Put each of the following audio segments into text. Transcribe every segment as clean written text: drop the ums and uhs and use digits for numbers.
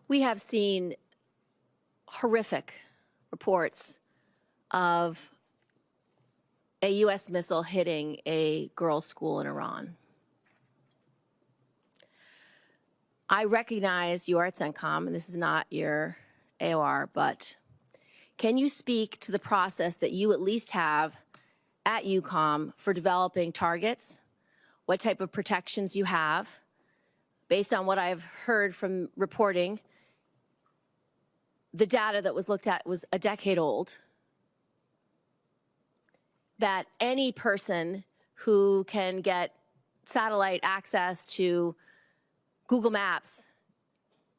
We have seen horrific reports of a U.S. missile hitting a girls' school in Iran. I recognize you are at CENTCOM, and this is not your AOR, but can you speak to the process that you at least have at EUCOM for developing targets, what type of protections you have? Based on what I've heard from reporting, the data that was looked at was a decade old, that any person who can get satellite access to Google Maps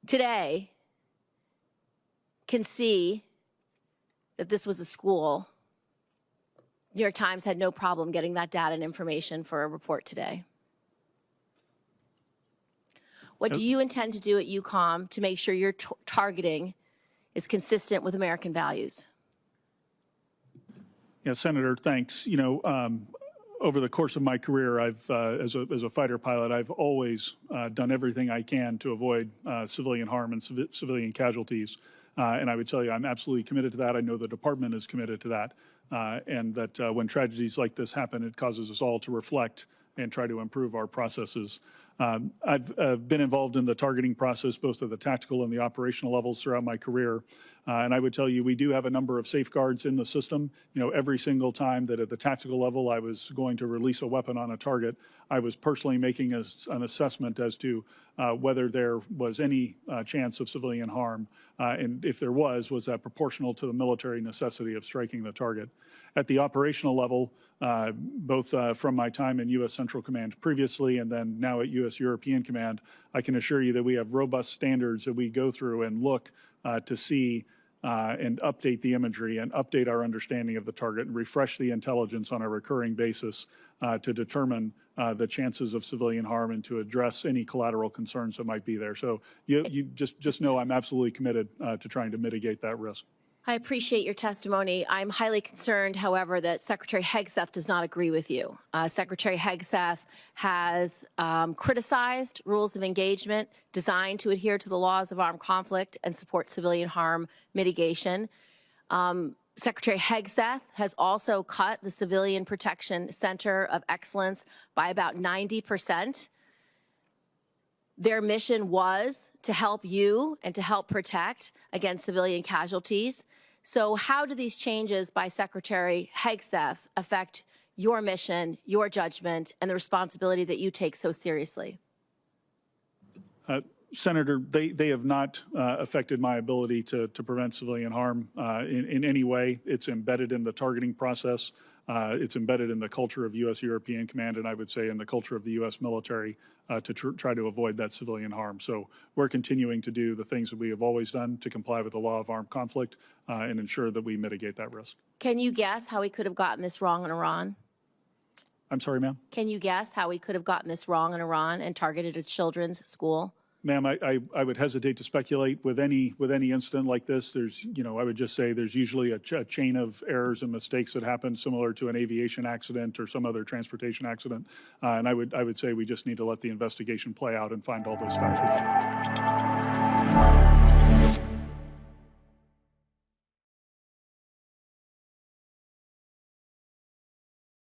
today can see that this was a school. New York Times had no problem getting that data and information for a report today. What do you intend to do at EUCOM to make sure your targeting is consistent with American values? Yeah, Senator, thanks. You know, over the course of my career, I've, as a fighter pilot, I've always done everything I can to avoid civilian harm and civilian casualties. And I would tell you, I'm absolutely committed to that. I know the department is committed to that. And that when tragedies like this happen, it causes us all to reflect and try to improve our processes. I've been involved in the targeting process, both at the tactical and the operational levels throughout my career. And I would tell you, we do have a number of safeguards in the system. You know, every single time that at the tactical level I was going to release a weapon on a target, I was personally making an assessment as to whether there was any chance of civilian harm. And if there was that proportional to the military necessity of striking the target? At the operational level, both from my time in U.S. Central Command previously and then now at U.S. European Command, I can assure you that we have robust standards that we go through and look to see and update the imagery and update our understanding of the target and refresh the intelligence on a recurring basis to determine the chances of civilian harm and to address any collateral concerns that might be there. So you just know I'm absolutely committed to trying to mitigate that risk. I appreciate your testimony. I'm highly concerned, however, that Secretary Hegseth does not agree with you. Secretary Hegseth has criticized rules of engagement designed to adhere to the laws of armed conflict and support civilian harm mitigation. Secretary Hegseth has also cut the Civilian Protection Center of Excellence by about 90%. Their mission was to help you and to help protect against civilian casualties. So how do these changes by Secretary Hegseth affect your mission, your judgment, and the responsibility that you take so seriously? Senator, they have not affected my ability to prevent civilian harm in any way. It's embedded in the targeting process. It's embedded in the culture of U.S. European Command, and I would say in the culture of the U.S. military to try to avoid that civilian harm. So we're continuing to do the things that we have always done to comply with the law of armed conflict and ensure that we mitigate that risk. Can you guess how we could have gotten this wrong in Iran? I'm sorry, ma'am? Can you guess how we could have gotten this wrong in Iran and targeted a children's school? Ma'am, I would hesitate to speculate with any incident like this. There's, you know, I would just say there's usually a chain of errors and mistakes that happen similar to an aviation accident or some other transportation accident. And I would say we just need to let the investigation play out and find all those factors.